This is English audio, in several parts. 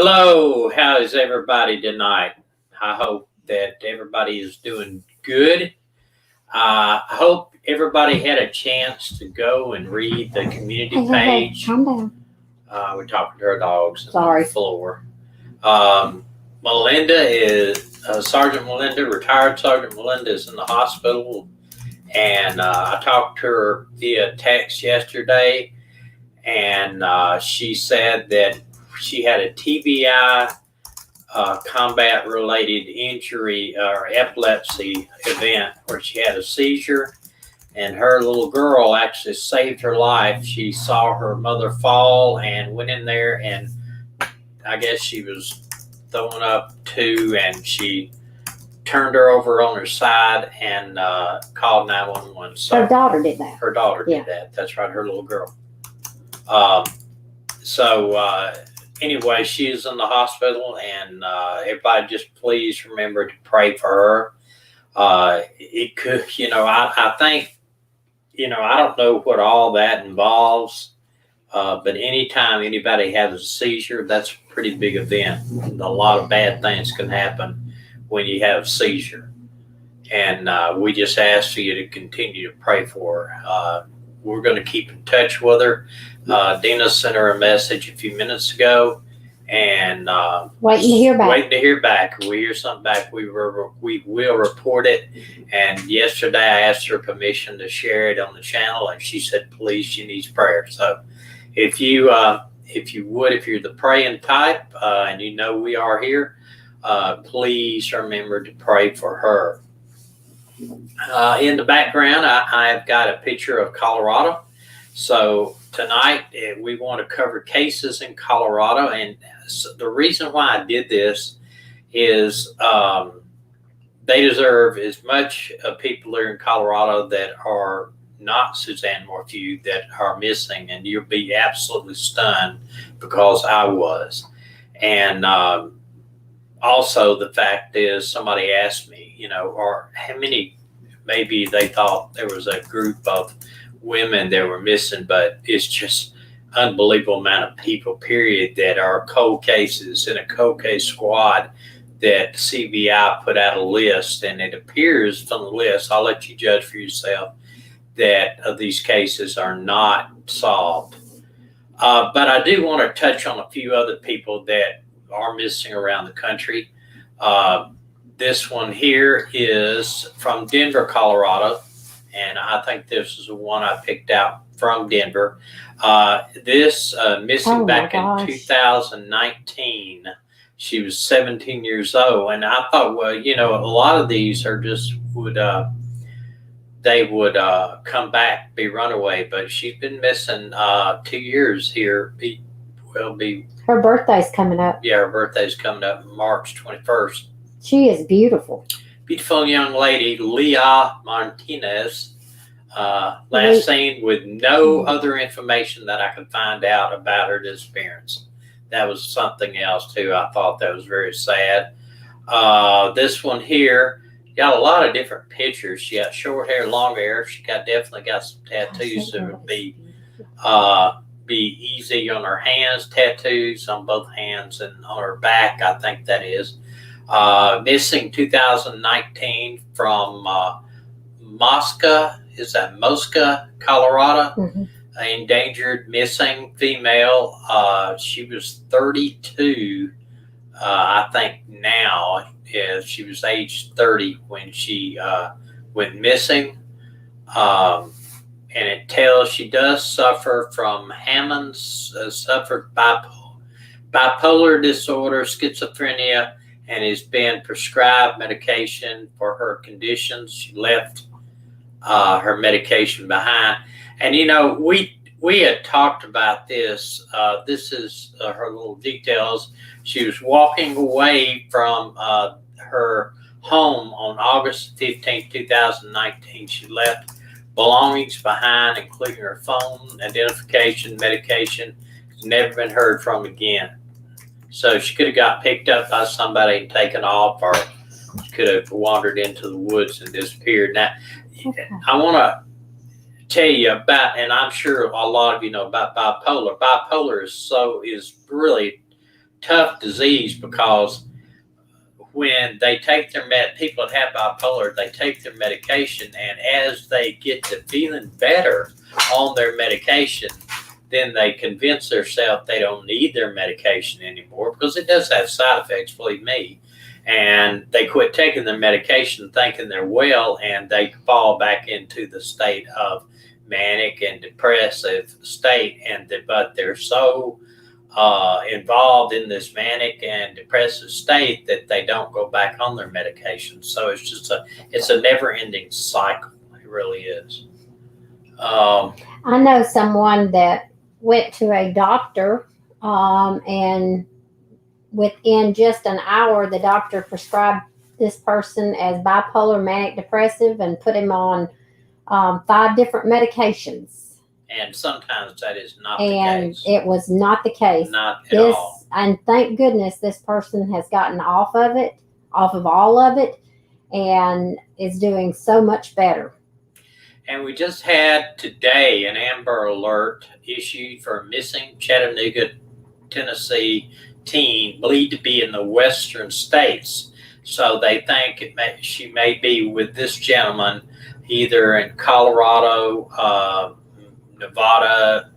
Hello, how is everybody tonight? I hope that everybody is doing good. I hope everybody had a chance to go and read the community page. Calm down. We're talking to our dogs Sorry. on the floor. Melinda is, Sergeant Melinda, retired Sergeant Melinda is in the hospital. And I talked to her via text yesterday. And she said that she had a TBI combat-related injury or epilepsy event where she had a seizure, and her little girl actually saved her life. She saw her mother fall and went in there, and I guess she was throwing up too, and she turned her over on her side and called 911. So her daughter did that. Her daughter did that. That's right, her little girl. Anyway, she is in the hospital, and everybody just please remember to pray for her. It could, I think, I don't know what all that involves, but anytime anybody has a seizure, that's a pretty big event. A lot of bad things can happen when you have a seizure. And we just ask for you to continue to pray for her. We're going to keep in touch with her. Dina sent her a message a few minutes ago, and waiting to hear back. If we hear something back, we will report it. And yesterday I asked her permission to share it on the channel, and she said, please, she needs prayer. So if you're the praying type, and we are here, please remember to pray for her. In the background, I've got a picture of Colorado. So tonight we want to cover cases in Colorado, and the reason why I did this is they deserve as much people there in Colorado that are not Suzanne Morphew that are missing, and you'll be absolutely stunned because I was. And also the fact is, somebody asked me, or how many, maybe they thought there was a group of women that were missing, but it's just unbelievable amount of people, period, that are cold cases in a cold case squad that CBI put out a list, and it appears from the list, I'll let you judge for yourself, that these cases are not solved. But I do want to touch on a few other people that are missing around the country. This one here is from Denver, Colorado, and I think this is the one I picked out from Denver. This missing back in 2019. She was 17 years old, and I thought, well, a lot of these are just would come back, be runaway, but she's been missing 2 years here. Her birthday's coming up. Yeah, her birthday's coming up March 21st. She is beautiful. Beautiful young lady, Leah Martinez, last seen with no other information that I could find out about her disappearance. That was something else too. I thought that was very sad. This one here, got a lot of different pictures. She got short hair, long hair. She definitely got some tattoos that would be easy on her hands, tattoos on both hands and on her back, I think that is. Missing 2019 from Mosca, Colorado? Mm-hmm. Endangered, missing female. She was 32, I think now. She was age 30 when she went missing. And it tells she does suffer from suffered bipolar disorder, schizophrenia, and has been prescribed medication for her conditions. She left her medication behind. And, we had talked about this. This is her little details. She was walking away from her home on August 15, 2019. She left belongings behind, including her phone, identification, medication. Never been heard from again. So she could have got picked up by somebody and taken off, or she could have wandered into the woods and disappeared. Now, I want to tell you about, and I'm sure a lot of you know about bipolar. Bipolar is really tough disease because when they take their people that have bipolar, they take their medication, and as they get to feeling better on their medication, then they convince themselves they don't need their medication anymore because it does have side effects, believe me. And they quit taking their medication thinking they're well, and they fall back into the state of manic and depressive state. But they're so involved in this manic and depressive state that they don't go back on their medication. So it's a never-ending cycle. It really is. I know someone that went to a doctor, and within just an hour, the doctor prescribed this person as bipolar manic depressive and put him on 5 different medications. And sometimes that is not the And case. it was not the case. Not at all. And thank goodness this person has gotten off of all of it, and is doing so much better. And we just had today an Amber Alert issued for a missing Chattanooga, Tennessee teen believed to be in the western states. So they think she may be with this gentleman either in Colorado, Nevada,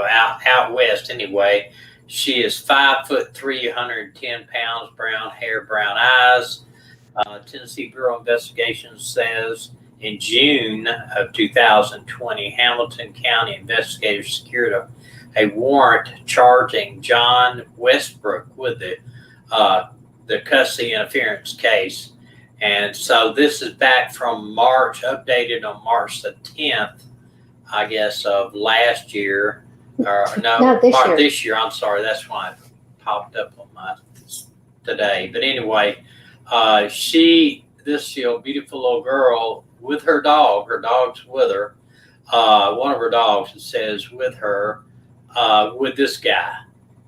out west anyway. She is 5'3", 110 pounds, brown hair, brown eyes. Tennessee Bureau of Investigation says in June of 2020, Hamilton County investigators secured a warrant charging John Westbrook with the custody interference case. And so this is back from March, updated on March the 10th, I guess, of last year. This year. I'm sorry. That's why it popped up on my today. But anyway, this beautiful little girl with her dog. Her dog's with her. One of her dogs, it says, with her, with this guy.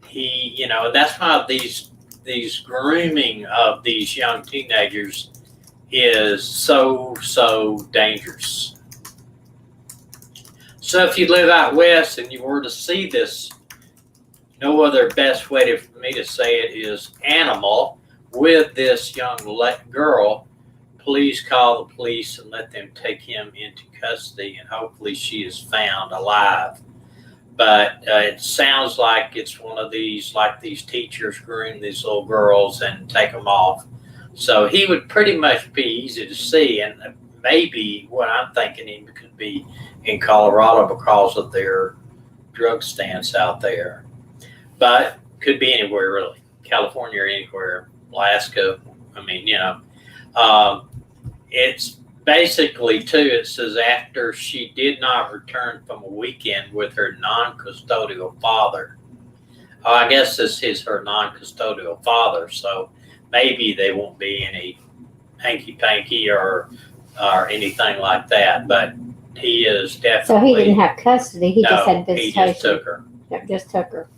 That's why these grooming of these young teenagers is so dangerous. So if you live out west and you were to see this, no other best way for me to say it is animal with this young girl, please call the police and let them take him into custody, and hopefully she is found alive. But it sounds like it's one of these, like these teachers groom these little girls and take them off. So he would pretty much be easy to see, and maybe what I'm thinking he could be in Colorado because of their drug stance out there. But could be anywhere really, California or anywhere, Alaska. It's basically too, it says after she did not return from a weekend with her non-custodial father. I guess this is her non-custodial father, so maybe they won't be any hanky-panky or anything like that, but he is definitely... So he didn't have custody, he just had visitation. He just took her. Yep, just took her.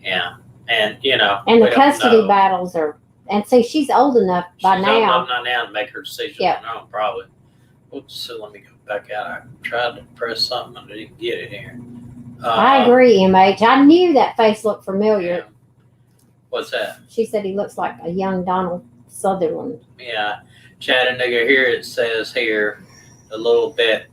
Yeah, and And the custody battles are... And see, she's old enough by now. She's old enough now to make her decision on her own, probably. Oops, so let me go back out. I tried to press something and I didn't get it here. I agree, MH. I knew that face looked familiar. Yeah. What's that? She said he looks like a young Donald Sutherland. Yeah. Chattanooga here, it says here a little bit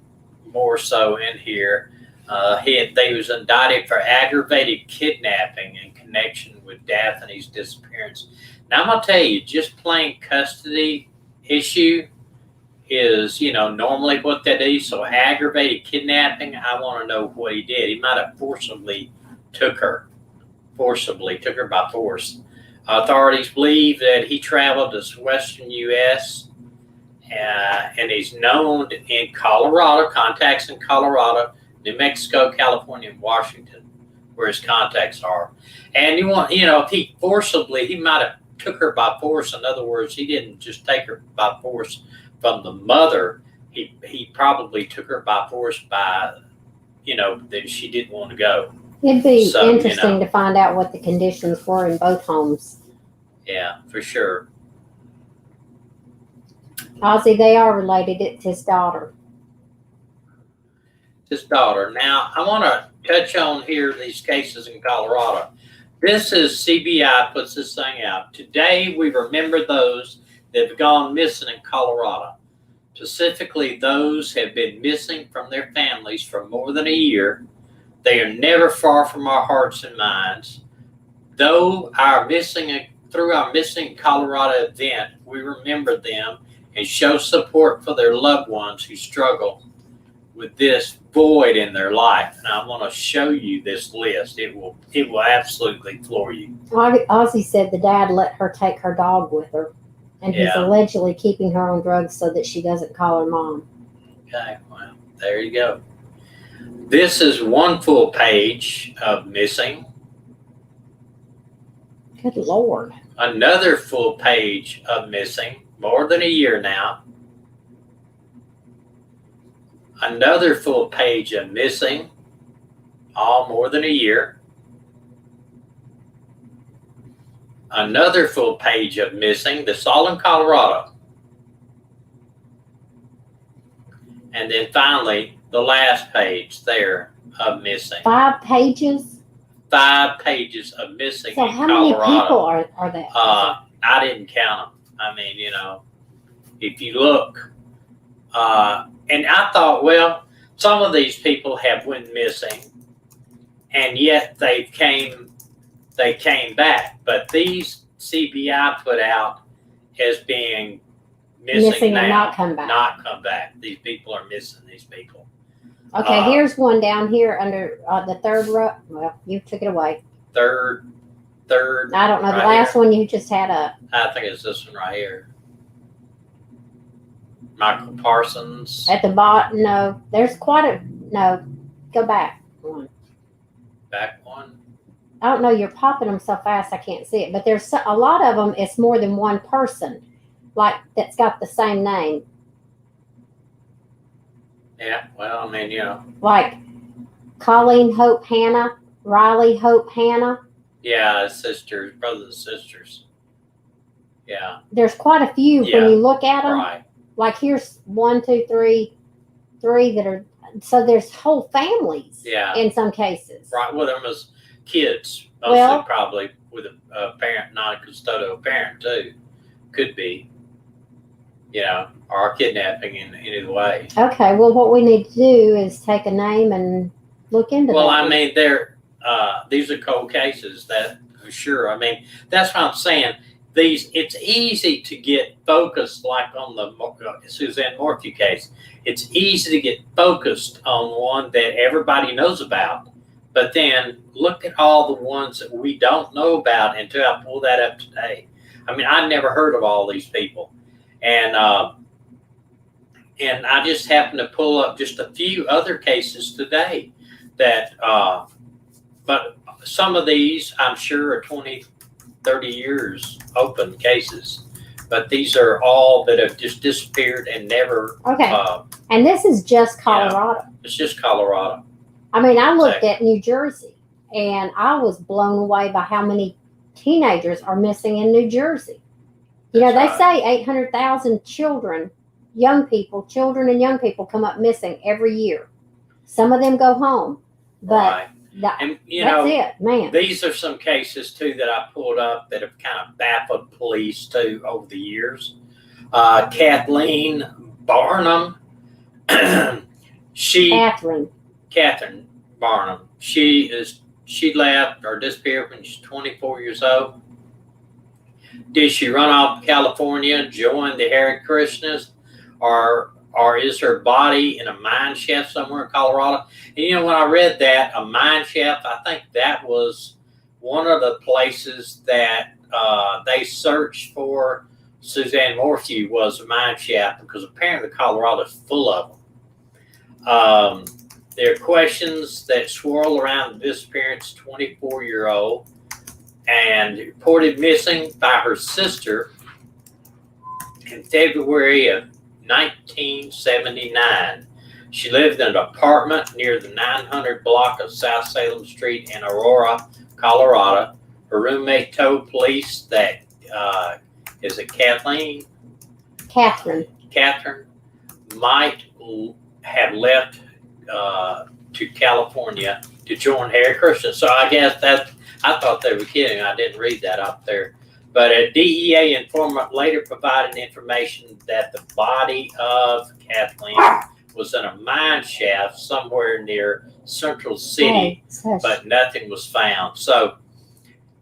more so in here. They was indicted for aggravated kidnapping in connection with Daphne's disappearance. Now, I'm going to tell you, just plain custody issue is, normally what they do. So aggravated kidnapping, I want to know what he did. He might have forcibly took her by force. Authorities believe that he traveled to western U.S. And he's known in Colorado, contacts in Colorado, New Mexico, California, and Washington, where his contacts are. And if he forcibly, he might have took her by force. In other words, he didn't just take her by force from the mother. He probably took her by force by, that she didn't want to go. It'd be interesting to find out what the conditions were in both homes. Yeah, for sure. Ozzy, they are related. It's his daughter. Now, I want to touch on here these cases in Colorado. This is CBI puts this thing out. Today, we remember those that have gone missing in Colorado. Specifically, those have been missing from their families for more than a year. They are never far from our hearts and minds. Through our missing Colorado event, we remember them and show support for their loved ones who struggle with this void in their life. And I want to show you this list. It will absolutely floor you. Ozzy said the dad let her take her dog with her, and he's allegedly keeping her on drugs so that she doesn't call her mom. Okay, well, there you go. This is one full page of missing. Good Lord. Another full page of missing, more than a year now. Another full page of missing, all more than a year. Another full page of missing, that's all in Colorado. And then finally, the last page there of missing. 5 pages? 5 pages of missing so in how Colorado. many people are there? I didn't count them. I mean, if you look, and I thought, well, some of these people have went missing, and yet they came back. But these CBI put out as being missing now, and not come back. Not come back. These people are missing. These people. Okay, here's one down here under the third row. Well, you took it away. Third. I don't know. The right last here. one you just had up. I think it's this one right here. Michael Parsons. At the bottom, no. There's quite a, no. Go back one. Back one. I don't know. You're popping them so fast I can't see it. But there's a lot of them. It's more than one person, like that's got the same name. Yeah, well, I mean, like Colleen Hope Hannah, Riley Hope Hannah. Yeah, sisters, brothers and sisters. Yeah. There's quite a few when you look at them. Right. Like here's 1, 2, 3 that are, so there's whole families. Yeah. In some cases. Right. Well, there was kids, mostly probably with a parent, non-custodial parent too. Could be. Or kidnapping in either way. Okay, well, what we need to do is take a name and look into that. Well, I mean, these are cold cases, that for sure. I mean, that's what I'm saying. It's easy to get focused, like on the Suzanne Morphew case. It's easy to get focused on one that everybody knows about, but then look at all the ones that we don't know about until I pull that up today. I mean, I never heard of all these people. And I just happened to pull up just a few other cases today that, but some of these I'm sure are 20, 30 years open cases. But these are all that have just disappeared and never. Okay. And this is just Colorado. It's just Colorado. I mean, I looked at New Jersey and I was blown away by how many teenagers are missing in New Jersey. They say 800,000 children and young people come up missing every year. Some of them go home, but that's it, man. These are some cases too that I pulled up that have kind of baffled police too over the years. Kathleen Barnum, Catherine Barnum. She left or disappeared when she's 24 years old. Did she run off to California, join the Hare Krishnas, or is her body in a mine shaft somewhere in Colorado? And when I read that, a mine shaft, I think that was one of the places that they searched for Suzanne Morphew was a mine shaft, because apparently Colorado is full of them. There are questions that swirl around the disappearance 24-year-old and reported missing by her sister in February of 1979. She lived in an apartment near the 900 block of South Salem Street in Aurora, Colorado. Her roommate told police that, is it Catherine might have left to California to join Harry Christian. So I guess I thought they were kidding. I didn't read that up there. But a DEA informant later provided information that the body of Kathleen was in a mine shaft somewhere near Central City, but nothing was found. So,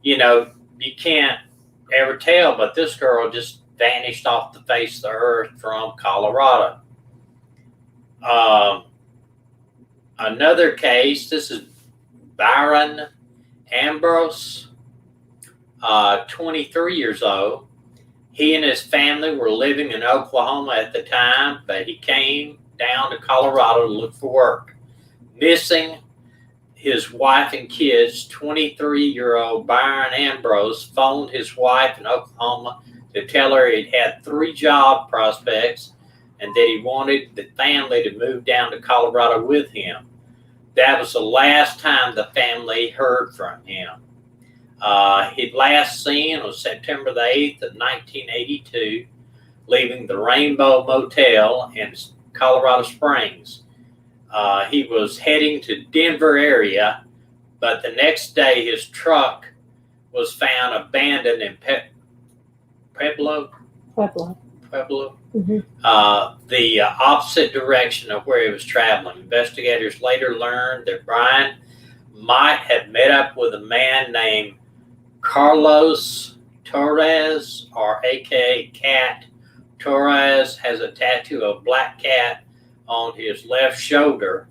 you can't ever tell, but this girl just vanished off the face of the earth from Colorado. Another case, this is Byron Ambrose, 23 years old. He and his family were living in Oklahoma at the time, but he came down to Colorado to look for work. Missing his wife and kids, 23-year-old Byron Ambrose phoned his wife in Oklahoma to tell her he'd had 3 job prospects and that he wanted the family to move down to Colorado with him. That was the last time the family heard from him. He'd last seen on September the 8th of 1982, leaving the Rainbow Motel in Colorado Springs. He was heading to Denver area, but the next day his truck was found abandoned in Pueblo. Mm-hmm. The opposite direction of where he was traveling. Investigators later learned that Brian might have met up with a man named Carlos Torres, or aka Cat. Torres has a tattoo of a black cat on his left shoulder.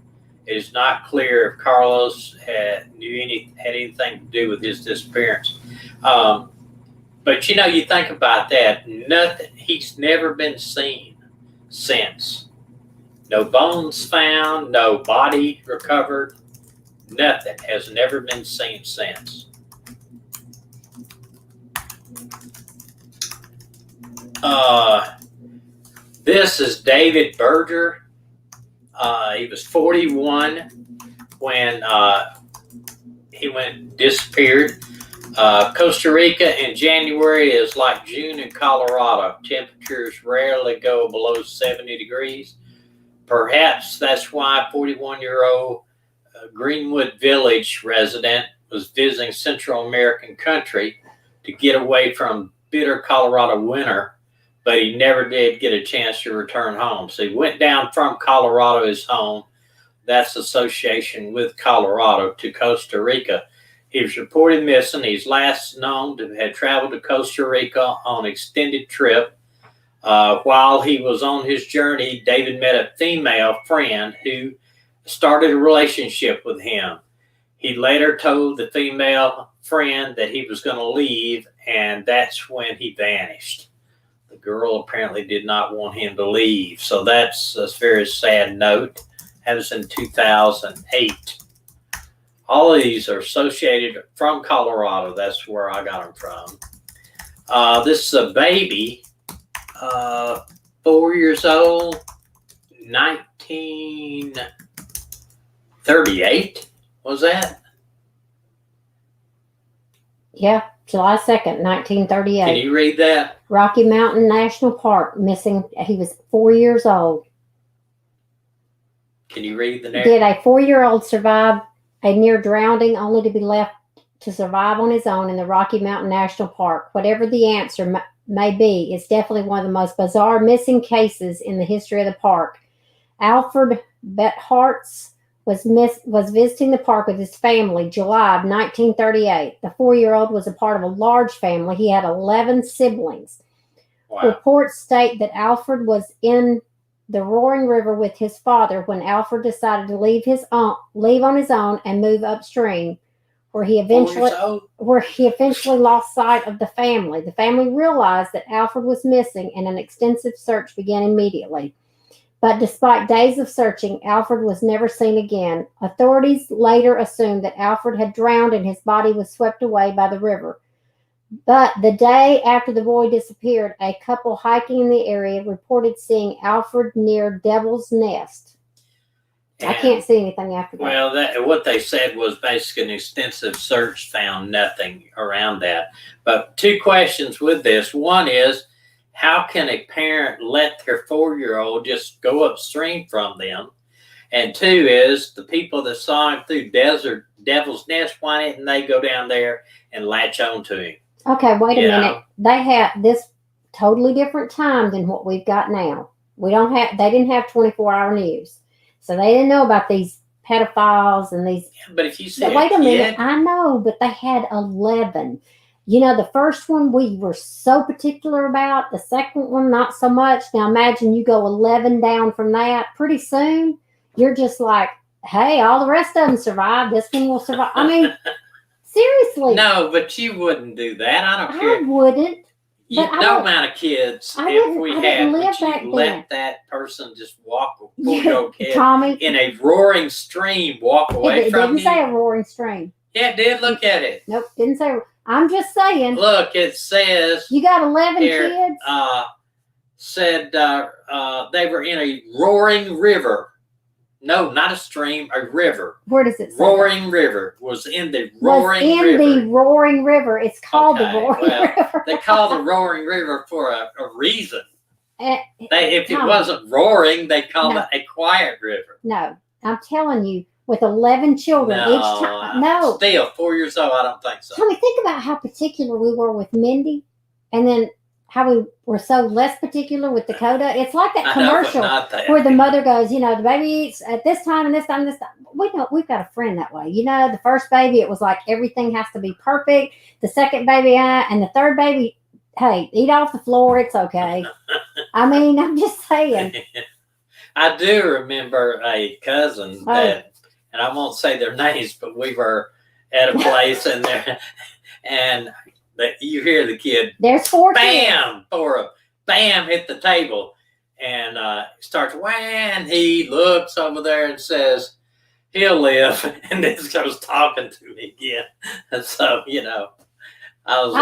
It is not clear if Carlos had anything to do with his disappearance. But you think about that, nothing. He's never been seen since. No bones found, no body recovered, nothing has never been seen since. This is David Berger. He was 41 when he disappeared. Costa Rica in January is like June in Colorado. Temperatures rarely go below 70 degrees. Perhaps that's why 41-year-old Greenwood Village resident was visiting Central American country to get away from bitter Colorado winter, but he never did get a chance to return home. So he went down from Colorado, his home. That's association with Colorado, to Costa Rica. He was reported missing. He's last known to have traveled to Costa Rica on an extended trip. While he was on his journey, David met a female friend who started a relationship with him. He later told the female friend that he was going to leave, and that's when he vanished. The girl apparently did not want him to leave. So that's a very sad note. That was in 2008. All of these are associated from Colorado. That's where I got them from. This is a baby, 4 years old, 1938. Was that? Yeah, July 2nd, 1938. Can you read that? Rocky Mountain National Park, missing. He was 4 years old. Can you read the narrative? Did a 4-year-old survive a near drowning only to be left to survive on his own in the Rocky Mountain National Park? Whatever the answer may be, it's definitely one of the most bizarre missing cases in the history of the park. Alfred Betharts was visiting the park with his family July of 1938. The 4-year-old was a part of a large family. He had 11 siblings. Wow. Reports state that Alfred was in the Roaring River with his father when Alfred decided to leave on his own and move upstream, where he eventually lost sight of the family. The family realized that Alfred was missing, and an extensive search began immediately. But despite days of searching, Alfred was never seen again. Authorities later assumed that Alfred had drowned and his body was swept away by the river. But the day after the boy disappeared, a couple hiking in the area reported seeing Alfred near Devil's Nest. And I can't see anything after that. Well, what they said was basically an extensive search found nothing around that. But 2 questions with this. One is, how can a parent let their 4-year-old just go upstream from them? And two is the people that saw him through Devil's Nest, why didn't they go down there and latch on to him? Okay, wait a You minute. know? They had this totally different time than what we've got now. They didn't have 24-hour news. So they didn't know about these pedophiles and these. Yeah, but if you see But wait a minute, I know, but they had 11. You know, the first one we were so particular about, the second one not so much. Now imagine you go 11 down from that. Pretty soon, you're just like, hey, all the rest of them survived. This one will survive. I mean, seriously. No, but you wouldn't do that. I don't care. I wouldn't. You, no amount of kids, if we had, would you let that person just walk, four-year-old kid, Tommy, in a roaring stream, walk away from you? It didn't say a roaring stream. Yeah, it did. Look at it. Nope, didn't say. I'm just saying. Look, it says. You got 11 here, kids? Said they were in a roaring river. No, not a stream, a river. Where does it say? Roaring river was in the roaring river. The roaring river. It's called the roaring river. They call the roaring river for a reason. If it wasn't roaring, they call it a quiet river. No, I'm telling you, with 11 children each time. No. Still, 4 years old, I don't think so. Tell me, think about how particular we were with Mindy, and then how we were so less particular with Dakota. It's like that commercial where the mother goes, you know, the baby eats at this time and this time and this time. We've got a friend that way. You know, the first baby, it was like everything has to be perfect. The second baby, and the third baby, hey, eat off the floor. It's okay. I mean, I'm just saying. I do remember a cousin that, and I won't say their names, but we were at a place and you hear the kid. There's 4 bam, kids. Bam, hit the table, and starts and he looks over there and says, "He'll live," and this goes talking to me again. And so, you know, I was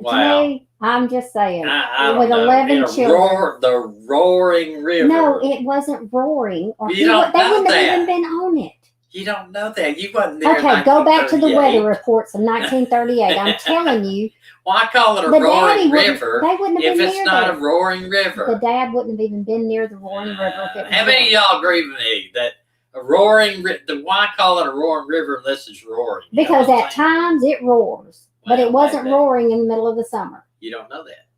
wow. I'm just saying. I with 11 children. The roaring river. No, it wasn't roaring. They wouldn't have even been on it. You don't know that. You wasn't there. Okay, go back to the weather reports of 1938. I'm telling you. Well, I call it a roaring river. They wouldn't have been if it's not a roaring river. The dad wouldn't have even been near the roaring river. How many of y'all agree with me that a roaring river? Why call it a roaring river unless it's roaring? Because at times it roars, but it wasn't roaring in the middle of the summer. You don't know that.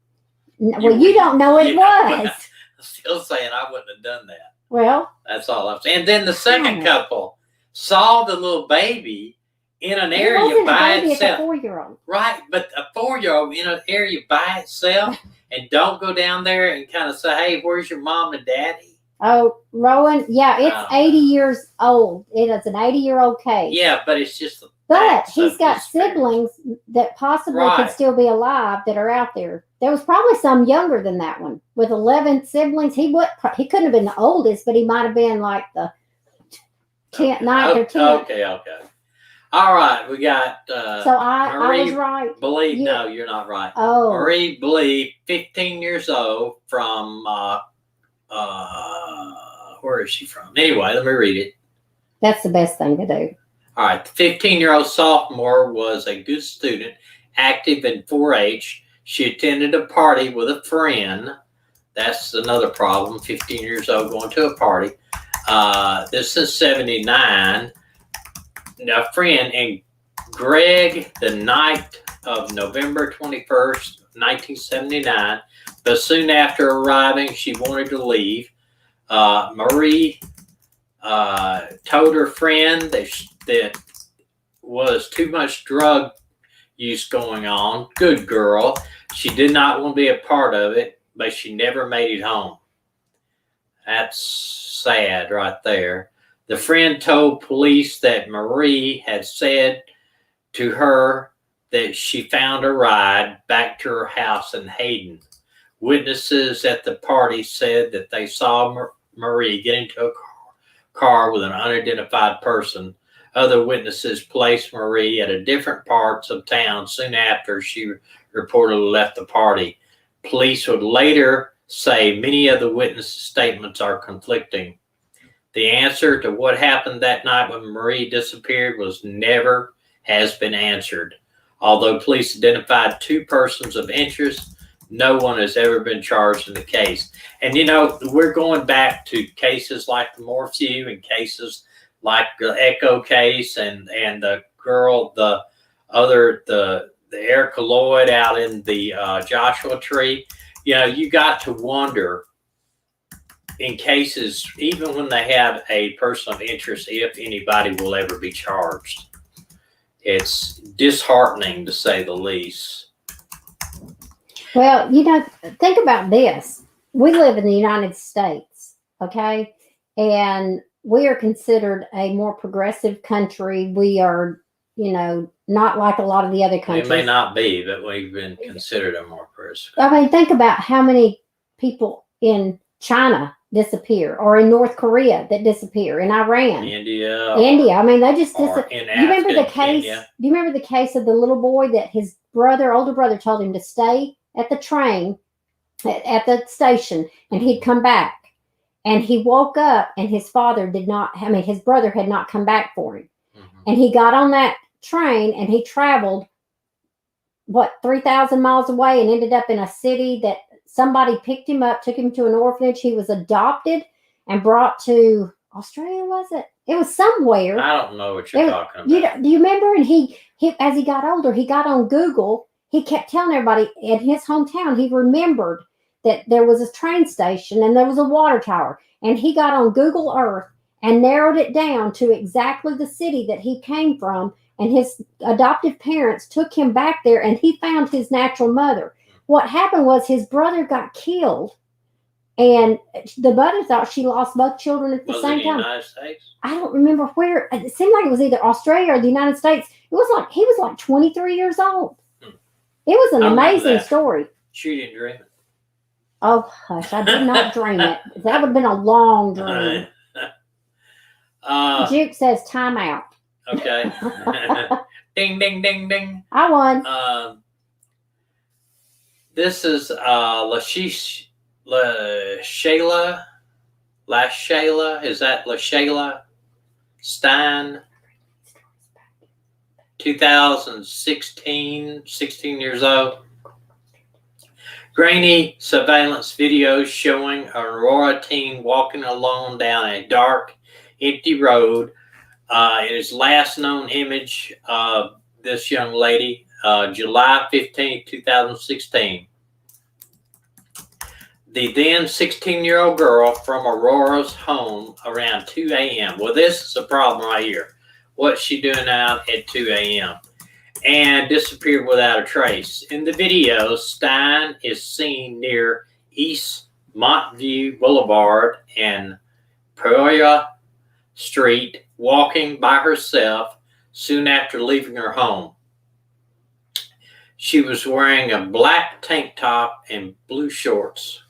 Well, you don't know it was. I'm still saying I wouldn't have done that. Well, that's all I'm saying. And then the second couple saw the little baby in an area by itself. A 4-year-old. Right, but a 4-year-old in an area by itself, and don't go down there and kind of say, "Hey, where's your mom and daddy?" Oh, Rowan, yeah, it's 80 years old. It is an 80-year-old case. Yeah, but it's just. But he's got siblings that possibly could still be alive that are out there. There was probably some younger than that one with 11 siblings. He couldn't have been the oldest, but he might have been like the 9th or 10th. Okay. All right, we got. So I was right. Believe no, you're not right. Oh, Marie Believe, 15 years old, from where is she from? Anyway, let me read it. That's the best thing to do. All right, the 15-year-old sophomore was a good student, active in 4-H. She attended a party with a friend. That's another problem. 15 years old going to a party. This is 79. A friend, and Greg, the night of November 21st, 1979, but soon after arriving, she wanted to leave. Marie told her friend that was too much drug use going on. Good girl. She did not want to be a part of it, but she never made it home. That's sad right there. The friend told police that Marie had said to her that she found a ride back to her house in Hayden. Witnesses at the party said that they saw Marie get into a car with an unidentified person. Other witnesses placed Marie at a different parts of town soon after she reportedly left the party. Police would later say many of the witnesses' statements are conflicting. The answer to what happened that night when Marie disappeared has been answered. Although police identified 2 persons of interest, no one has ever been charged in the case. And, you know, we're going back to cases like the Morphew and cases like the Echo case and the girl, the Erica Lloyd out in the Joshua Tree. You know, you got to wonder in cases, even when they have a person of interest, if anybody will ever be charged. It's disheartening to say the least. Well, you know, think about this. We live in the United States, okay? And we are considered a more progressive country. We are, you know, not like a lot of the other countries. It may not be, but we've been considered a more progressive. I mean, think about how many people in China disappear, or in North Korea that disappear, in Iran, India. I mean, they just disappear. Do you remember the case? Kenya. Do you remember the case of the little boy that his older brother, told him to stay at the train at the station, and he'd come back, and he woke up, and his father did not. I mean, his brother had not come back for him, and he got on that train, and he traveled 3,000 miles away, and ended up in a city that somebody picked him up, took him to an orphanage. He was adopted and brought to Australia, was it? It was somewhere. I don't know what you're talking about. Do you remember? And he, as he got older, he got on Google. He kept telling everybody in his hometown, he remembered that there was a train station and there was a water tower. And he got on Google Earth and narrowed it down to exactly the city that he came from. And his adoptive parents took him back there, and he found his natural mother. What happened was his brother got killed, and the mother thought she lost both children at the same time. United States? I don't remember where. It seemed like it was either Australia or the United States. It was like he was like 23 years old. It was an amazing story. She didn't dream it. Oh, hush. I did not dream it. That would have been a long dream. Juke says time out. Okay. Ding, ding, ding, ding. I won. This is LaShayla. Is that LaShayla Stein? 2016, 16 years old. Grainy surveillance video showing an Aurora teen walking alone down a dark, empty road. His last known image of this young lady, July 15, 2016. The then 16-year-old girl from Aurora's home around 2 a.m. Well, this is a problem right here. What's she doing out at 2 a.m.? And disappeared without a trace. In the video, Stein is seen near East Montview Boulevard and Peoria Street, walking by herself soon after leaving her home. She was wearing a black tank top and blue shorts.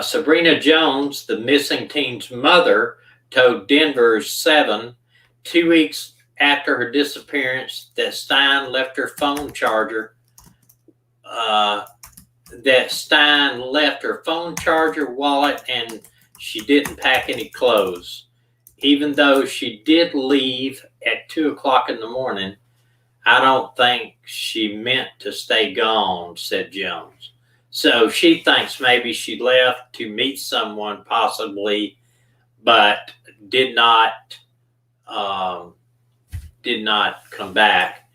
Sabrina Jones, the missing teen's mother, told Denver's 7, 2 weeks after her disappearance, that Stein left her phone charger. Wallet, and she didn't pack any clothes. Even though she did leave at 2 o'clock in the morning, I don't think she meant to stay gone, said Jones. So she thinks maybe she left to meet someone possibly, but did not come back.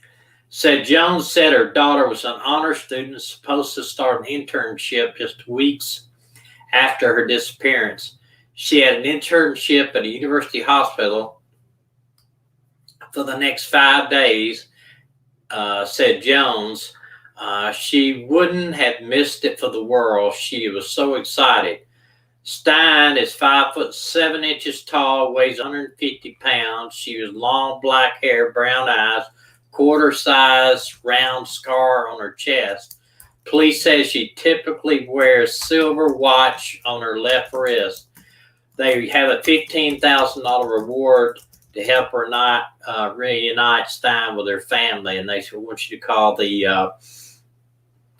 Said Jones said her daughter was an honor student supposed to start an internship just weeks after her disappearance. She had an internship at a university hospital for the next 5 days, said Jones. She wouldn't have missed it for the world. She was so excited. Stein is 5'7" tall, weighs 150 pounds. She has long black hair, brown eyes, quarter-size round scar on her chest. Police say she typically wears silver watch on her left wrist. They have a $15,000 reward to help her not reunite Stein with her family, and they want you to call the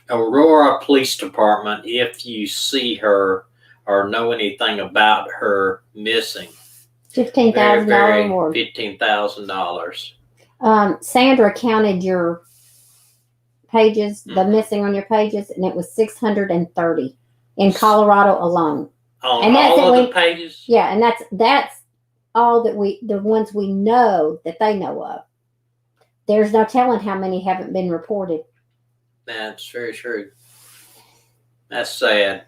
Aurora Police Department if you see her or know anything about her missing. $15,000 reward. $15,000. Sandra counted your pages, the missing on your pages, and it was 630 in Colorado alone. On And that's all it, of the pages? Yeah, and that's all that the ones we know that they know of. There's no telling how many haven't been reported. That's very true. That's sad.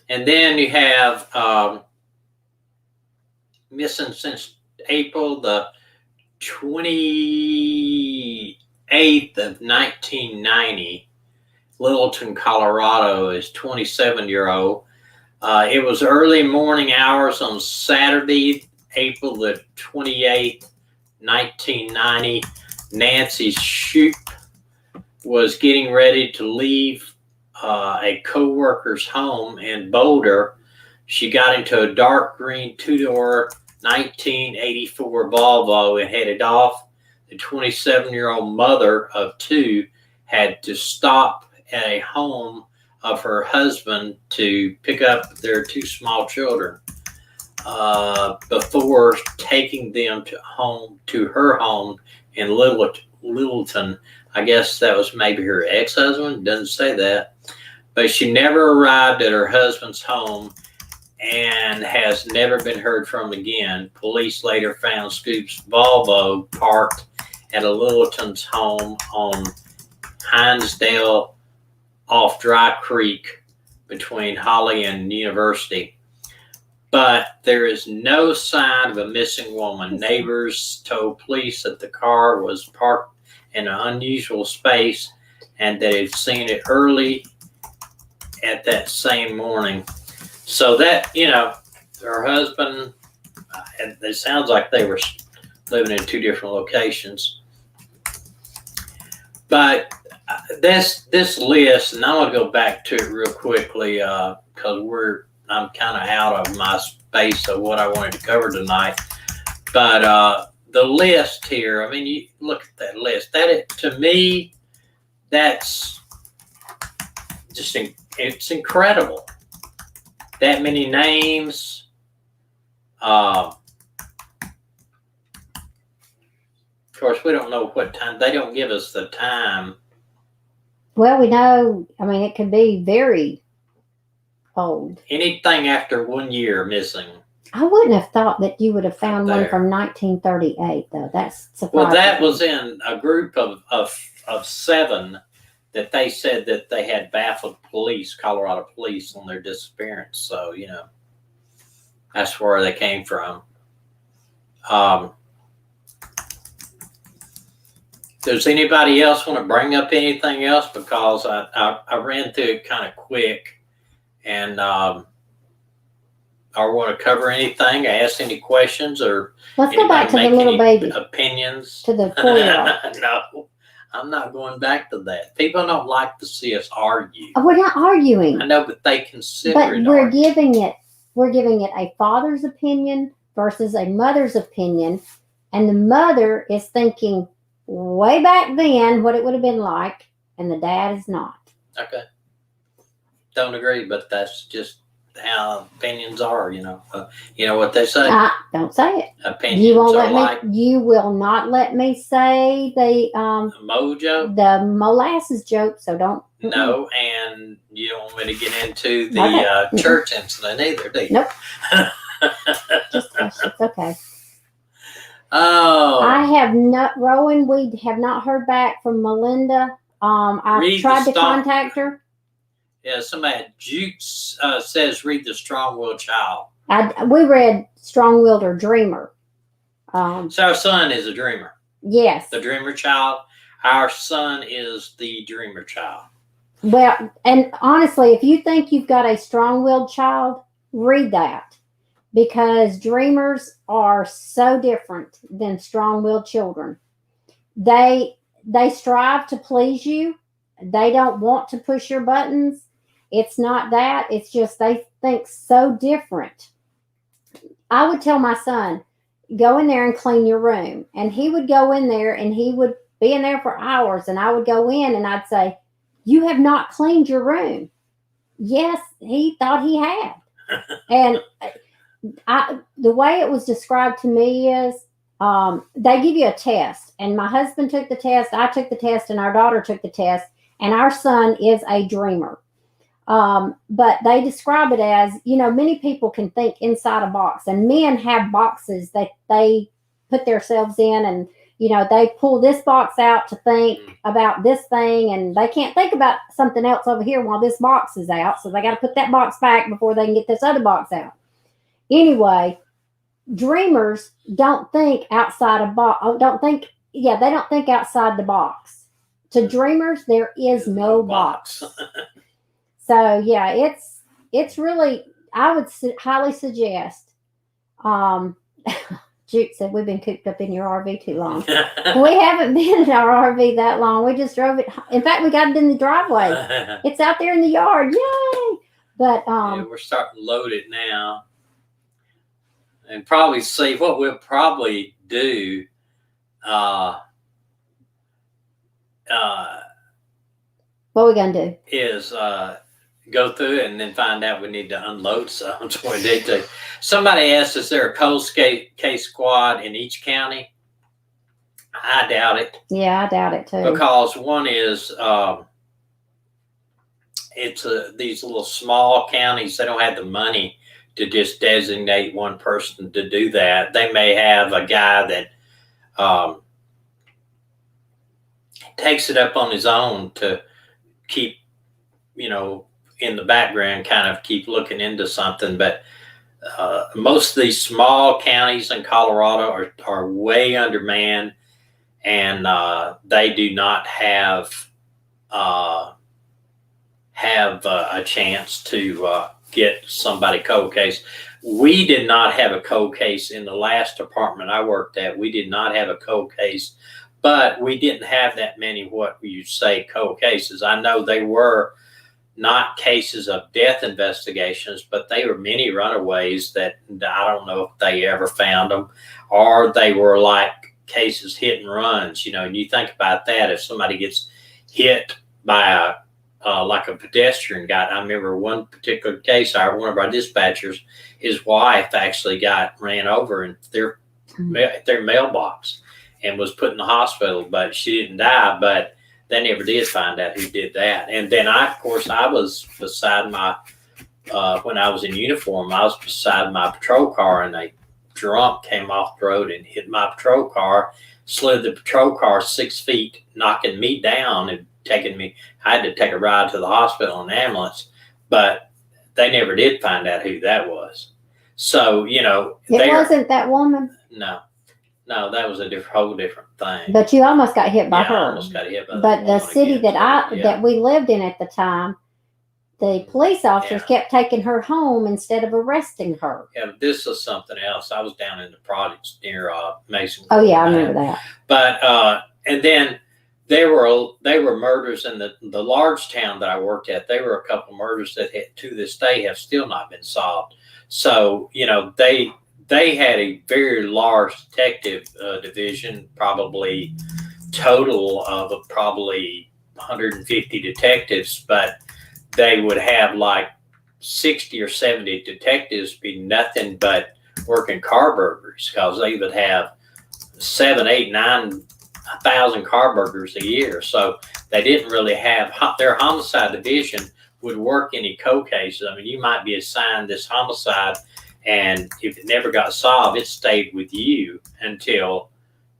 And then you have missing since April the 28th of 1990. Littleton, Colorado is 27-year-old. It was early morning hours on Saturday, April the 28th, 1990. Nancy Shoup was getting ready to leave a co-worker's home in Boulder. She got into a dark green two-door 1984 Volvo and headed off. The 27-year-old mother of two had to stop at a home of her husband to pick up their two small children before taking them to her home in Littleton. I guess that was maybe her ex-husband. Doesn't say that. But she never arrived at her husband's home and has never been heard from again. Police later found Scoop's Volvo parked at a Littleton's home on Hinesdale off Dry Creek between Holly and University. But there is no sign of a missing woman. Neighbors told police that the car was parked in an unusual space and that they'd seen it early at that same morning. So that, her husband, it sounds like they were living in two different locations. But this list, and I want to go back to it real quickly because I'm kind of out of my space of what I wanted to cover tonight. But the list here, I mean, you look at that list. To me, that's just it's incredible. That many names. Of course, we don't know what time. They don't give us the time. Well, we know, I mean, it could be very old. Anything after 1 year missing. I wouldn't have thought that you would have found one from 1938, though. That's surprising. Well, that was in a group of 7 that they said that they had baffled police, Colorado police, on their disappearance. So, that's where they came from. Does anybody else want to bring up anything else? Because I ran through it kind of quick, and I want to cover anything, ask any questions, or let's go back to the little baby opinions. To the 4-year-old. No, I'm not going back to that. People don't like to see us argue. We're not arguing. I know, but they consider but it. We're giving it a father's opinion versus a mother's opinion, and the mother is thinking way back then what it would have been like, and the dad is not. Okay. Don't agree, but that's just how opinions are, you know what they say. Don't say it. Opinions you won't are let me. You will not let me say the mojo, the molasses joke. So don't. No, and you don't want me to get into the church incident either, do you? Nope. Just questions. Okay. Oh. I have not, Rowan. We have not heard back from Melinda. I've tried to contact her. Yeah, somebody, Jukes says, read The Strong-Willed Child. We read Strong-Willed or Dreamer. So our son is a dreamer. Yes. The dreamer child. Our son is the dreamer child. Well, and honestly, if you think you've got a strong-willed child, read that. Because dreamers are so different than strong-willed children. They strive to please you. They don't want to push your buttons. It's not that. It's just they think so different. I would tell my son, go in there and clean your room. And he would go in there and he would be in there for hours. And I would go in and I'd say, you have not cleaned your room. Yes, he thought he had. And the way it was described to me is they give you a test. And my husband took the test, I took the test, and our daughter took the test. And our son is a dreamer. But they describe it as, many people can think inside a box, and men have boxes that they put themselves in, and, they pull this box out to think about this thing, and they can't think about something else over here while this box is out. So they got to put that box back before they can get this other box out. Anyway, dreamers don't think outside a box. They don't think outside the box. To dreamers, there is no box. So yeah, it's really, I would highly suggest. Juke said we've been cooped up in your RV too long. We haven't been in our RV that long. We just drove it. In fact, we got it in the driveway. It's out there in the yard. Yay! But yeah, we're starting to load it now, and probably see what we'll probably do. What we gonna do is go through it and then find out we need to unload some. So we need to. Somebody asked, is there a cold case squad in each county? I doubt it. Yeah, I doubt it too. Because one is, it's these little small counties. They don't have the money to just designate one person to do that. They may have a guy that takes it up on his own to keep, in the background, kind of keep looking into something. But most of these small counties in Colorado are way undermanned, and they do not have a chance to get somebody cold case. We did not have a cold case in the last department I worked at. We did not have a cold case, but we didn't have that many what you say cold cases. I know they were not cases of death investigations, but they were many runaways that I don't know if they ever found them, or they were like cases hit and runs. And you think about that, if somebody gets hit by like a pedestrian guy. I remember one particular case, one of our dispatchers, his wife actually ran over in their mailbox and was put in the hospital, but she didn't die. But they never did find out who did that. And then I was beside my, when I was in uniform, I was beside my patrol car, and a drunk came off the road and hit my patrol car, slid the patrol car 6 feet, knocking me down and taking me. I had to take a ride to the hospital in an ambulance, but they never did find out who that was. So, it wasn't that woman. No, that was a whole different thing. But you almost got hit by her. I almost got hit by But the city that we lived in at the time, the police officers kept taking her home instead of arresting her. Yeah, but this is something else. I was down in the projects near Mason. Oh yeah, I remember that. But and then there were murders in the large town that I worked at. There were a couple murders that to this day have still not been solved. So they had a very large detective division, probably total of probably 150 detectives, but they would have like 60 or 70 detectives be nothing but working car burglaries, because they would have 7, 8, 9,000 car burglaries a year. So they didn't really have, their homicide division would work any cold cases. I mean, you might be assigned this homicide, and if it never got solved, it stayed with you until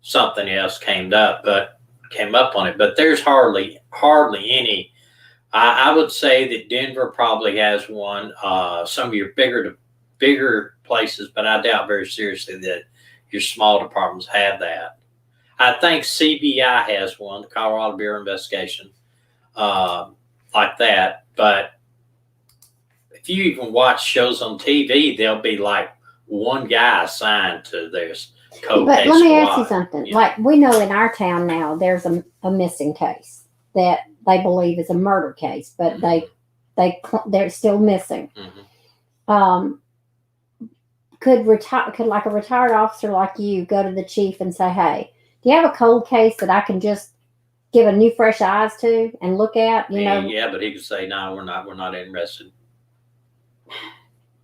something else came up on it. But there's hardly any. I would say that Denver probably has one. Some of your bigger places, but I doubt very seriously that your small departments have that. I think CBI has one, the Colorado Bureau of Investigation, like that. But if you even watch shows on TV, there'll be like one guy assigned to this cold case. But let me ask you something. Yeah. Like, we know in our town now, there's a missing case that they believe is a murder case, but they're still missing. Mm-hmm. Could like a retired officer like you go to the chief and say, "Hey, do you have a cold case that I can just give a new fresh eyes to and look at?" Yeah, but he could say, "No, we're not interested."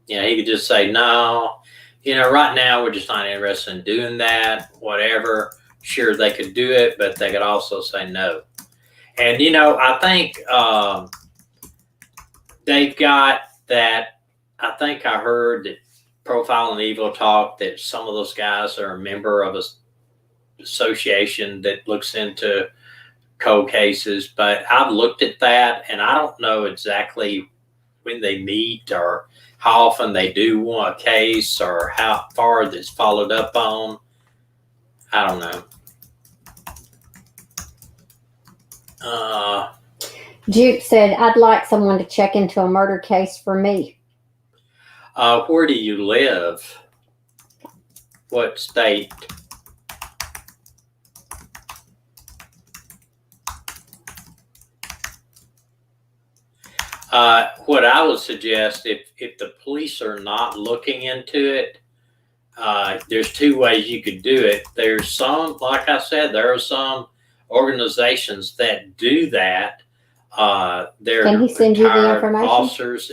Yeah, he could just say, "No, right now we're just not interested in doing that, whatever. Sure, they could do it, but they could also say no. And, I think they've got that. I think I heard that Profile and Evil talk that some of those guys are a member of an association that looks into cold cases, but I've looked at that and I don't know exactly when they meet or how often they do a case or how far that's followed up on. I don't know. Juke said, I'd like someone to check into a murder case for me. Where do you live? What state? What I would suggest, if the police are not looking into it, there's two ways you could do it. There's some, like I said, there are some organizations that do that. They're Can he send you the retired information? officers.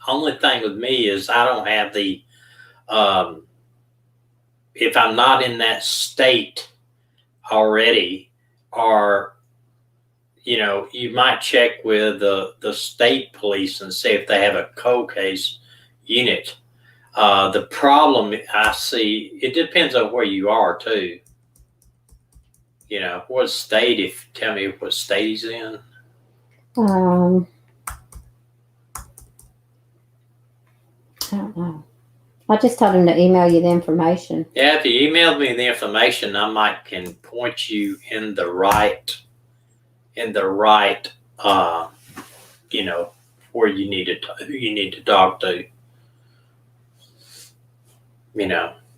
Only thing with me is I don't have the, if I'm not in that state already, or you might check with the state police and see if they have a cold case unit. The problem I see, it depends on where you are too. What state, tell me what state he's in. I don't know. I just told him to email you the information. Yeah, if you emailed me the information, I can point you in the right, where you need to talk to.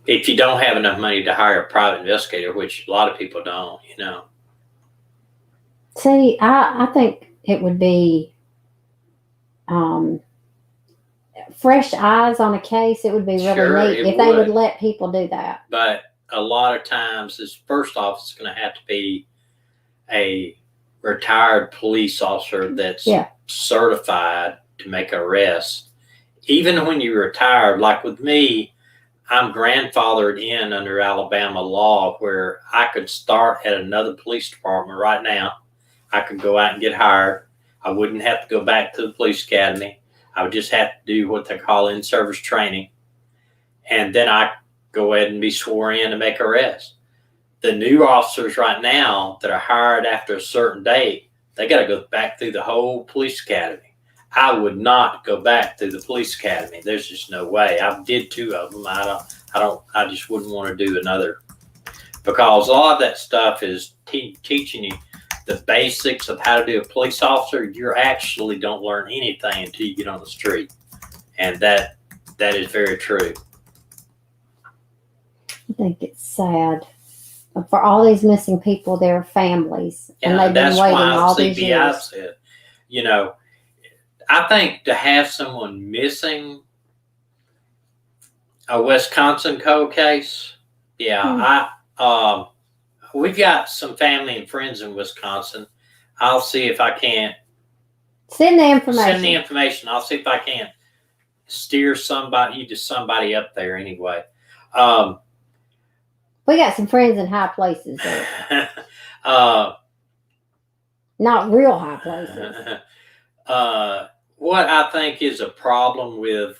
If you don't have enough money to hire a private investigator, which a lot of people don't, See, I think it would be fresh eyes on a case. It would be really neat if they would let people do that. But a lot of times, first off, it's going to have to be a retired police officer that's certified to make arrests. Even when you're retired, like with me, I'm grandfathered in under Alabama law where I could start at another police department right now. I could go out and get hired. I wouldn't have to go back to the police academy. I would just have to do what they call in-service training. And then I go ahead and be sworn in to make arrests. The new officers right now that are hired after a certain date, they got to go back through the whole police academy. I would not go back through the police academy. There's just no way. I did 2 of them. I just wouldn't want to do another, because a lot of that stuff is teaching you the basics of how to do a police officer. You actually don't learn anything until you get on the street. And that is very true. I think it's sad. For all these missing people, their families. And they've been waiting all these years. Said, I think to have someone missing, a Wisconsin cold case, we've got some family and friends in Wisconsin. I'll see if I can't send the information. I'll see if I can't steer somebody up there anyway. We got some friends in high places there. Not real high places. What I think is a problem with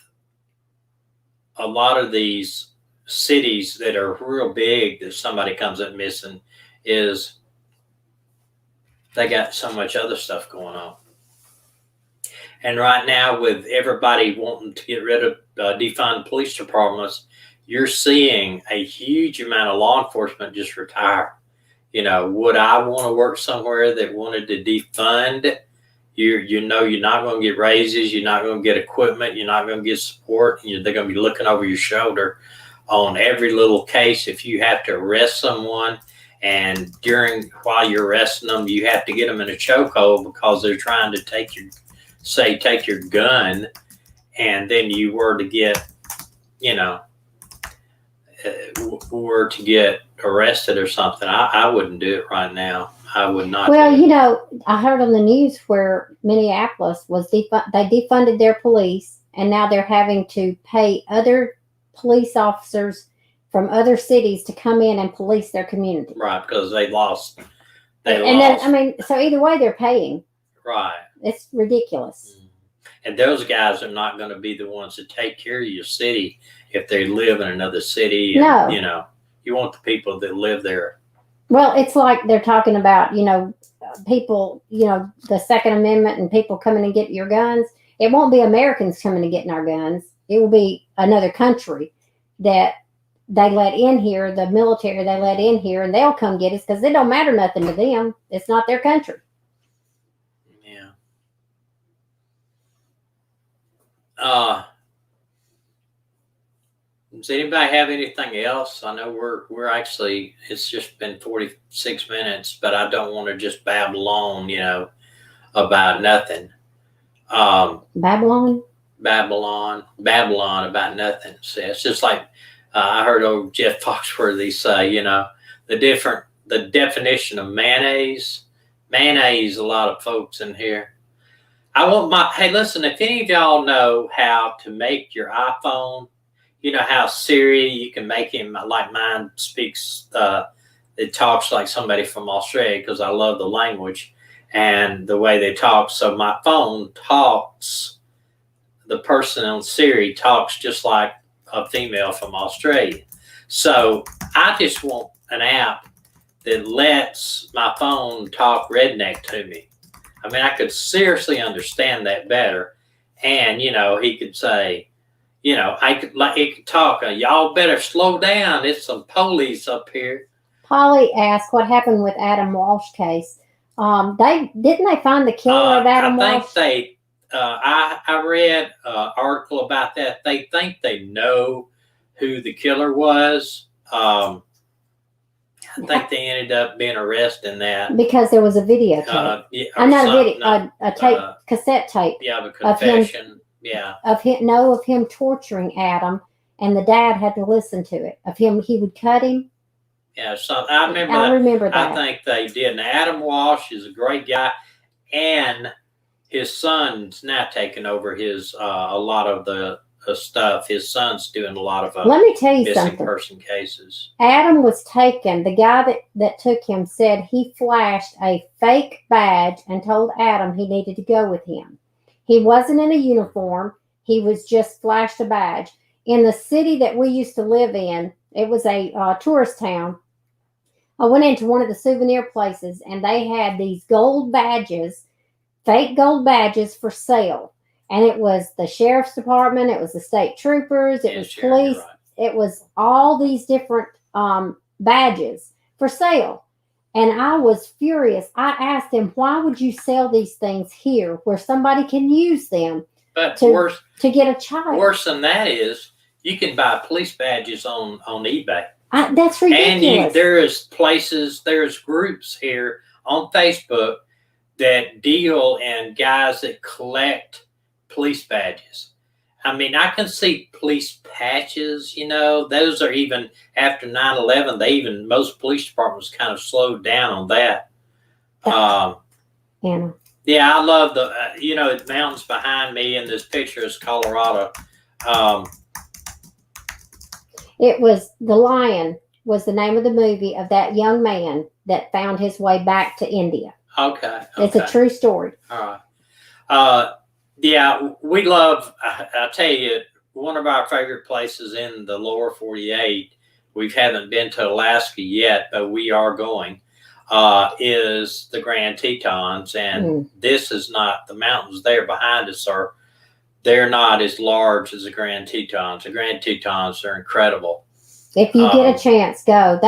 a lot of these cities that are real big that somebody comes up missing is they got so much other stuff going on. And right now, with everybody wanting to get rid of defund police departments, you're seeing a huge amount of law enforcement just retire. Would I want to work somewhere that wanted to defund? You're not going to get raises. You're not going to get equipment. You're not going to get support. They're going to be looking over your shoulder on every little case. If you have to arrest someone, and while you're arresting them, you have to get them in a chokehold because they're trying to take your gun, and then you were to get arrested or something. I wouldn't do it right now. I would not. Well, I heard on the news where Minneapolis they defunded their police, and now they're having to pay other police officers from other cities to come in and police their community. Right, because they lost. And then, I mean, so either way, they're paying. Right. It's ridiculous. And those guys are not going to be the ones that take care of your city if they live in another city. And, No. You know, you want the people that live there. Well, it's like they're talking about, you know, people, you know, the Second Amendment and people coming and get your guns. It won't be Americans coming and getting our guns. It will be another country that they let in here, the military they let in here, and they'll come get us because it don't matter nothing to them. It's not their country. Yeah. Does anybody have anything else? I know we're actually, it's just been 46 minutes, but I don't want to just babble on, you know, about nothing. Babylon about nothing. See, it's just like I heard old Jeff Foxworthy say, you know, the definition of mayonnaise. Mayonnaise, a lot of folks in here. Hey, listen, if any of y'all know how to make your iPhone, you know how Siri, you can make him, like mine speaks, it talks like somebody from Australia because I love the language and the way they talk. So my phone talks, the person on Siri talks just like a female from Australia. So I just want an app that lets my phone talk redneck to me. I mean, I could seriously understand that better. And, you know, he could say, you know, he could talk, y'all better slow down. It's some police up here. Polly asked what happened with Adam Walsh case. Didn't they find the killer of Adam Walsh? I read an article about that. They think they know who the killer was. I think they ended up being arrested in that because there was a videotape. A tape, cassette tape. Yeah, a confession. Of him torturing Adam, and the dad had to listen to it. Of him, he would cut him. Yeah, so I remember that. I think they did. And Adam Walsh is a great guy, and his son's now taking over his a lot of the stuff. His son's doing a lot of let me tell you missing something. Person cases. Adam was taken. The guy that took him said he flashed a fake badge and told Adam he needed to go with him. He wasn't in a uniform. He was just flashed a badge. In the city that we used to live in, it was a tourist town. I went into one of the souvenir places, and they had these gold badges, fake gold badges for sale. And it was the sheriff's department. It was the state troopers. It was police. Right. It was all these different badges for sale. And I was furious. I asked him, why would you sell these things here where somebody can use them to get a child? Worse than that is you can buy police badges on eBay. That's ridiculous. And there's groups here on Facebook that deal in guys that collect police badges. I mean, I can see police patches, you know, those are even after 9/11, most police departments kind of slowed down on that. Yeah, I love the mountains behind me, and this picture is Colorado. It was The Lion was the name of the movie of that young man that found his way back to India. Okay. It's a true story. All right. Yeah, we love, I'll tell you, one of our favorite places in the lower 48, we haven't been to Alaska yet, but we are going, is the Grand Tetons. And this is not, the mountains there behind us they're not as large as the Grand Tetons. The Grand Tetons are incredible. If you get a chance, go.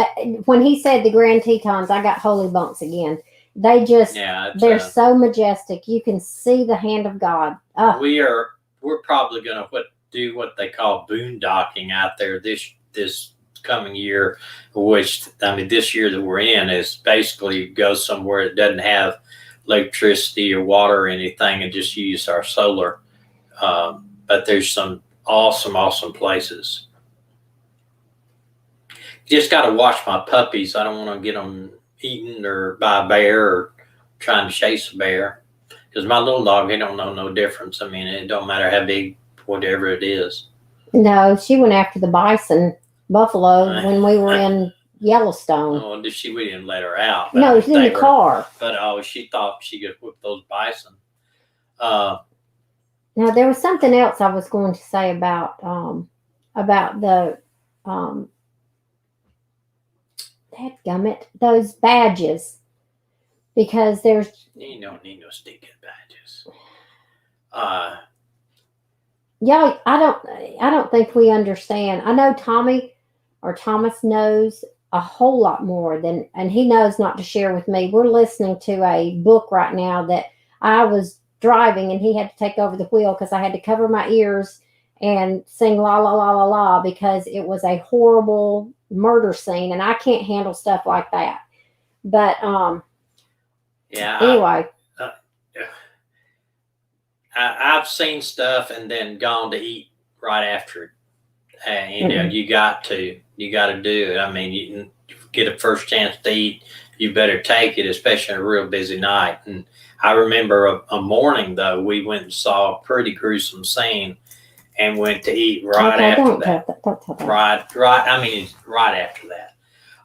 When he said the Grand Tetons, I got holy bumps again. They just, they're so majestic. You can see the hand of God. Oh. We're probably going to do what they call boondocking out there this coming year, which, I mean, this year that we're in is basically go somewhere that doesn't have electricity or water or anything and just use our solar. But there's some awesome places. You just got to watch my puppies. I don't want to get them eaten or by a bear or trying to chase a bear, because my little dog, he don't know no difference. I mean, it don't matter how big whatever it is. No, she went after the bison, buffalo, when we were in Yellowstone. Oh, we didn't let her out. No, it was in the car. But she thought she could whip those bison. Now there was something else I was going to say about the dadgummit, those badges, because there's you don't need no stinking badges. Yeah, I don't think we understand. I know Thomas knows a whole lot more than, and he knows not to share with me. We're listening to a book right now that I was driving and he had to take over the wheel because I had to cover my ears and sing la la la la la because it was a horrible murder scene and I can't handle stuff like that. But anyway. I've seen stuff and then gone to eat right after it. You got to do it. I mean, you get a first chance to eat, you better take it, especially on a real busy night. And I remember a morning though, we went and saw a pretty gruesome scene and went to eat right after that. Don't tell that. Right. I mean, right after that.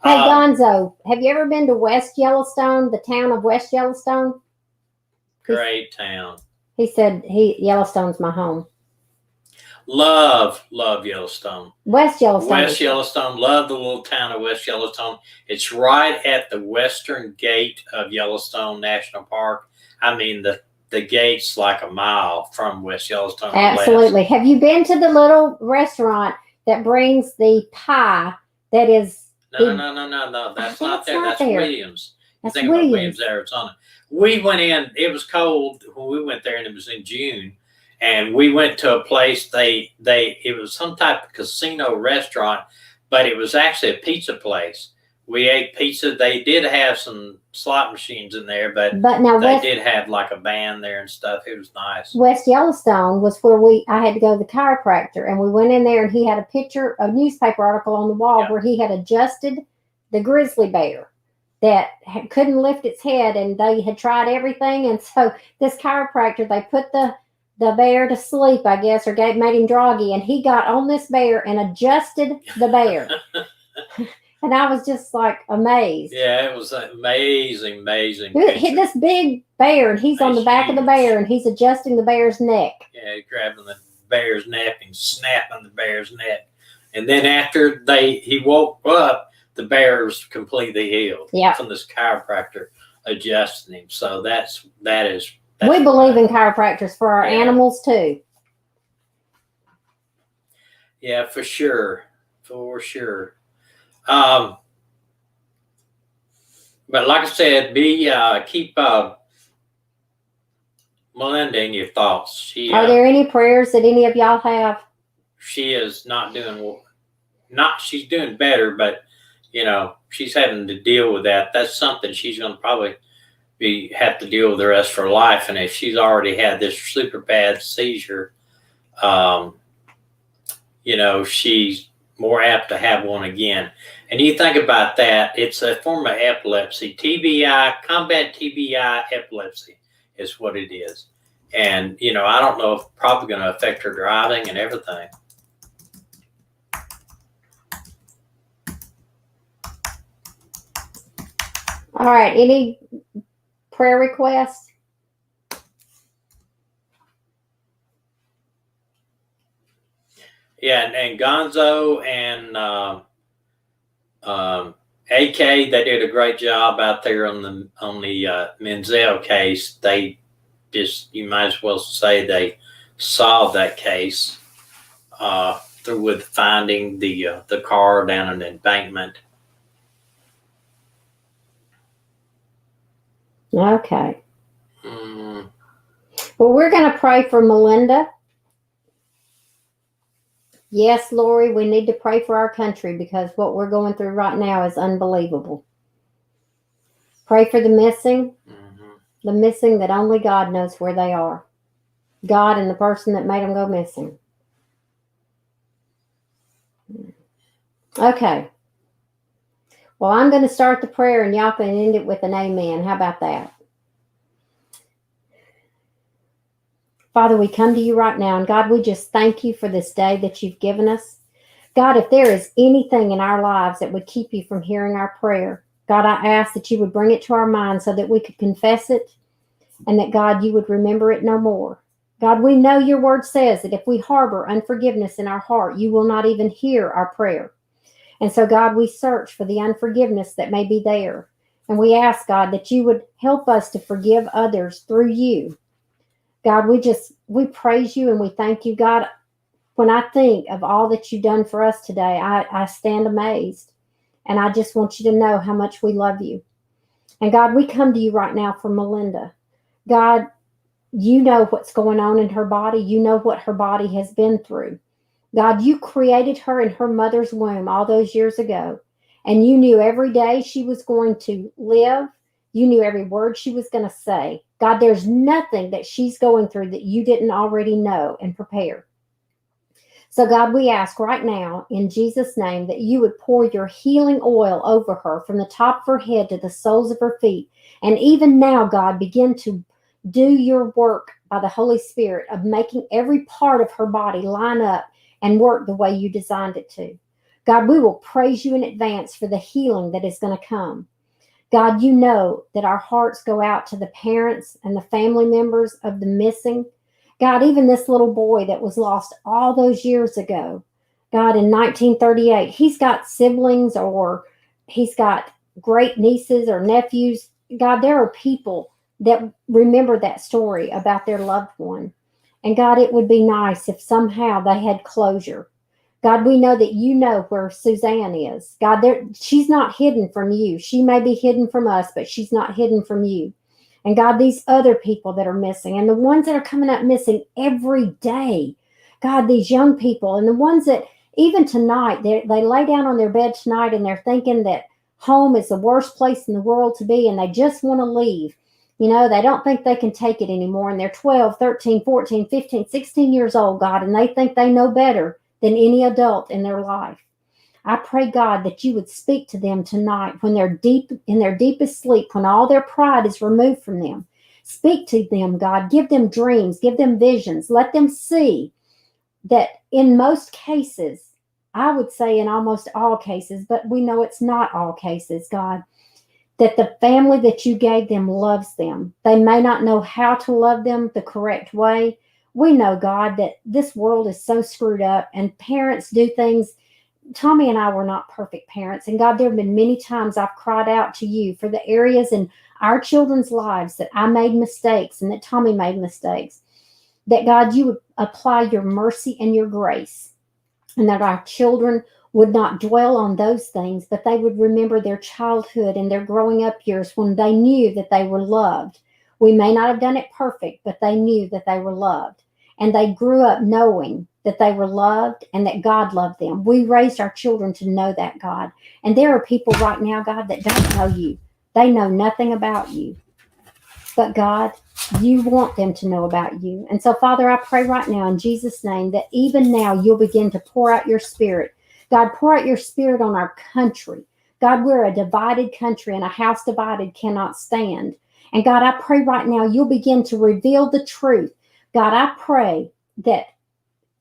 Hey, Gonzo, have you ever been to West Yellowstone, the town of West Yellowstone? Great town. He said Yellowstone's my home. Love Yellowstone. West Yellowstone. Love the little town of West Yellowstone. It's right at the western gate of Yellowstone National Park. I mean, the gate's like a mile from West Yellowstone. Absolutely. West. Have you been to the little restaurant that brings the pie that is... No. That's not there. That's there. Williams. That's Williams, Arizona. We went in, it was cold when we went there and it was in June. And we went to a place, it was some type of casino restaurant, but it was actually a pizza place. We ate pizza. They did have some slot machines in there, but now they did have like a band there and stuff. It was nice. West Yellowstone was where I had to go to the chiropractor, and we went in there and he had a newspaper article on the wall where he had adjusted the grizzly bear that couldn't lift its head, and they had tried everything. And so this chiropractor, they put the bear to sleep, I guess, or made him droggy, and he got on this bear and adjusted the bear. And I was just like amazed. Yeah, it was amazing. This big bear, and he's on the back of the bear, and he's adjusting the bear's neck. Yeah, grabbing the bear's neck and snapping the bear's neck. And then after he woke up, the bear was completely healed from this chiropractor adjusting him. So that's we believe in chiropractors for our animals too. Yeah, for sure. But like I said, keep Melinda in your thoughts. Are there any prayers that any of y'all have? She is not doing she's doing better, but she's having to deal with that. That's something she's going to probably have to deal with the rest of her life. And if she's already had this super bad seizure, she's more apt to have one again. And you think about that, it's a form of epilepsy. TBI, combat TBI epilepsy is what it is. And, I don't know if it's probably going to affect her driving and everything. All right. Any prayer requests? Yeah, and Gonzo and AK, they did a great job out there on the Menzel case. They you might as well say they solved that case with finding the car down an embankment. Okay. Well, we're going to pray for Melinda. Yes, Lori, we need to pray for our country because what we're going through right now is unbelievable. Pray for the missing. The missing that only God knows where they are. God and the person that made them go missing. Okay. Well, I'm going to start the prayer and y'all can end it with an amen. How about that? Father, we come to you right now, and God, we just thank you for this day that you've given us. God, if there is anything in our lives that would keep you from hearing our prayer, God, I ask that you would bring it to our mind so that we could confess it, and that, God, you would remember it no more. God, we know your word says that if we harbor unforgiveness in our heart, you will not even hear our prayer. And so, God, we search for the unforgiveness that may be there. And we ask, God, that you would help us to forgive others through you. God, we praise you and we thank you, God. When I think of all that you've done for us today, I stand amazed. And I just want you to know how much we love you. And God, we come to you right now for Melinda. God, you know what's going on in her body. You know what her body has been through. God, you created her in her mother's womb all those years ago. And you knew every day she was going to live. You knew every word she was going to say. God, there's nothing that she's going through that you didn't already know and prepare. So, God, we ask right now in Jesus' name that you would pour your healing oil over her from the top of her head to the soles of her feet. And even now, God, begin to do your work by the Holy Spirit of making every part of her body line up and work the way you designed it to. God, we will praise you in advance for the healing that is going to come. God, you know that our hearts go out to the parents and the family members of the missing. God, even this little boy that was lost all those years ago, God, in 1938, he's got siblings or he's got great nieces or nephews. God, there are people that remember that story about their loved one. And God, it would be nice if somehow they had closure. God, we know that you know where Suzanne is. God, she's not hidden from you. She may be hidden from us, but she's not hidden from you. And God, these other people that are missing and the ones that are coming up missing every day, God, these young people and the ones that even tonight, they lay down on their bed tonight and they're thinking that home is the worst place in the world to be and they just want to leave. You know, they don't think they can take it anymore and they're 12, 13, 14, 15, 16 years old, God, and they think they know better than any adult in their life. I pray, God, that you would speak to them tonight when they're deep in their deepest sleep, when all their pride is removed from them. Speak to them, God. Give them dreams. Give them visions. Let them see that in most cases, I would say in almost all cases, but we know it's not all cases, God, that the family that you gave them loves them. They may not know how to love them the correct way. We know, God, that this world is so screwed up and parents do things. Tommy and I were not perfect parents. And God, there have been many times I've cried out to you for the areas in our children's lives that I made mistakes and that Tommy made mistakes. That God, you would apply your mercy and your grace and that our children would not dwell on those things, but they would remember their childhood and their growing up years when they knew that they were loved. We may not have done it perfect, but they knew that they were loved. And they grew up knowing that they were loved and that God loved them. We raised our children to know that, God. And there are people right now, God, that don't know you. They know nothing about you. But God, you want them to know about you. And so, Father, I pray right now in Jesus' name that even now you'll begin to pour out your spirit. God, pour out your spirit on our country. God, we're a divided country and a house divided cannot stand. And God, I pray right now you'll begin to reveal the truth. God, I pray that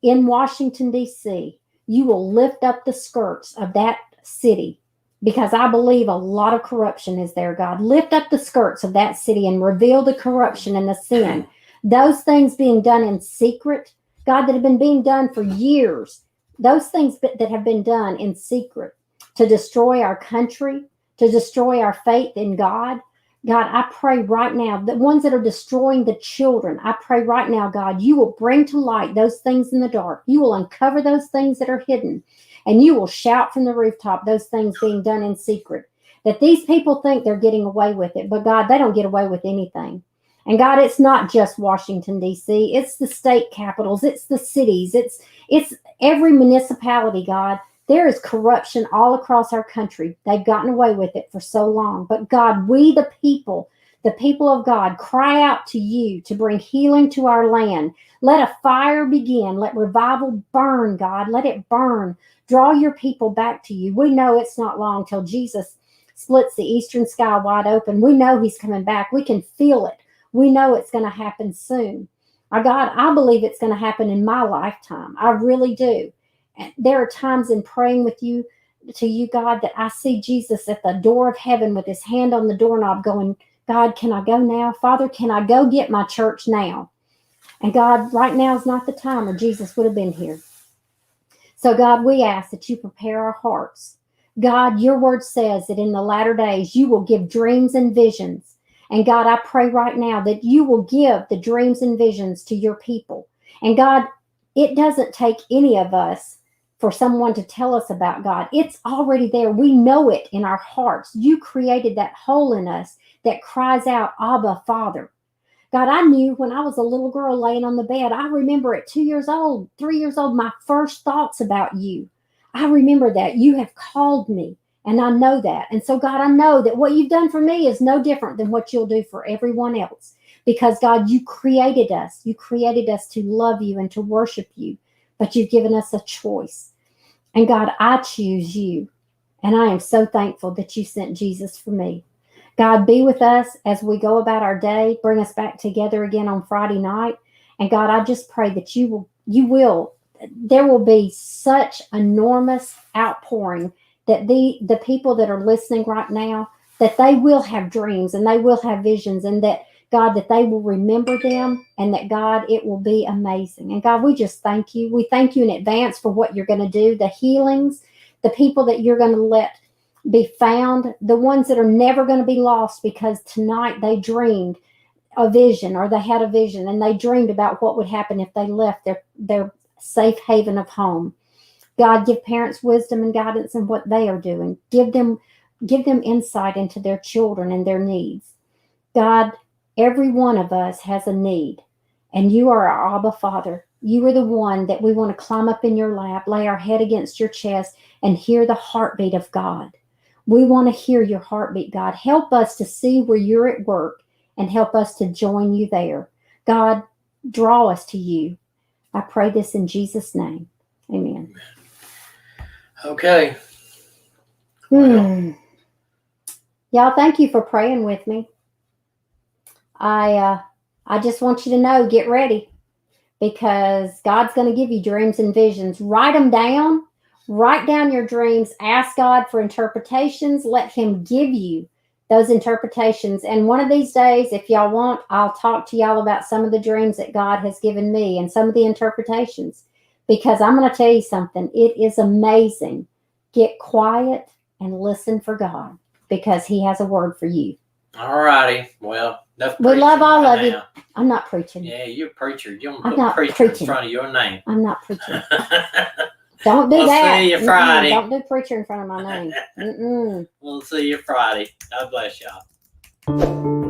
in Washington, D.C., you will lift up the skirts of that city because I believe a lot of corruption is there, God. Lift up the skirts of that city and reveal the corruption and the sin. Those things being done in secret, God, that have been being done for years, those things that have been done in secret to destroy our country, to destroy our faith in God. God, I pray right now, the ones that are destroying the children, I pray right now, God, you will bring to light those things in the dark. You will uncover those things that are hidden, and you will shout from the rooftop those things being done in secret. That these people think they're getting away with it, but God, they don't get away with anything. And God, it's not just Washington, D.C., it's the state capitals, it's the cities, it's every municipality, God. There is corruption all across our country. They've gotten away with it for so long. But God, we the people of God, cry out to you to bring healing to our land. Let a fire begin. Let revival burn, God. Let it burn. Draw your people back to you. We know it's not long till Jesus splits the eastern sky wide open. We know he's coming back. We can feel it. We know it's going to happen soon. God, I believe it's going to happen in my lifetime. I really do. And there are times in praying with you, to you, God, that I see Jesus at the door of heaven with his hand on the doorknob going, God, can I go now? Father, can I go get my church now? And God, right now is not the time, or Jesus would have been here. So God, we ask that you prepare our hearts. God, your word says that in the latter days, you will give dreams and visions. And God, I pray right now that you will give the dreams and visions to your people. And God, it doesn't take any of us for someone to tell us about God. It's already there. We know it in our hearts. You created that hole in us that cries out, Abba, Father. God, I knew when I was a little girl laying on the bed, I remember at 2 years old, 3 years old, my first thoughts about you. I remember that. You have called me, and I know that. And so, God, I know that what you've done for me is no different than what you'll do for everyone else. Because, God, you created us. You created us to love you and to worship you, but you've given us a choice. And, God, I choose you, and I am so thankful that you sent Jesus for me. God, be with us as we go about our day. Bring us back together again on Friday night. And God, I just pray that there will be such enormous outpouring that the people that are listening right now, that they will have dreams and they will have visions, and that, God, that they will remember them, and that, God, it will be amazing. And God, we just thank you. We thank you in advance for what you're going to do, the healings, the people that you're going to let be found, the ones that are never going to be lost because tonight they dreamed a vision, or they had a vision and they dreamed about what would happen if they left their safe haven of home. God, give parents wisdom and guidance in what they are doing. Give them insight into their children and their needs. God, every one of us has a need, and you are our Abba Father. You are the one that we want to climb up in your lap, lay our head against your chest, and hear the heartbeat of God. We want to hear your heartbeat, God. Help us to see where you're at work and help us to join you there. God, draw us to you. I pray this in Jesus' name. Amen. Okay. Y'all, thank you for praying with me. I just want you to know, get ready, because God's going to give you dreams and visions. Write them down. Write down your dreams. Ask God for interpretations. Let him give you those interpretations. And one of these days, if y'all want, I'll talk to y'all about some of the dreams that God has given me and some of the interpretations, because I'm going to tell you something. It is amazing. Get quiet and listen for God, because he has a word for you. All righty. Well, we love all of you. I'm not preaching. Yeah, you're a preacher. You don't I'm put not preacher preaching in front of your name. I'm not preaching. Don't do we'll that. See you Friday. Don't do preacher in front of my name. We'll see you Friday. God bless y'all.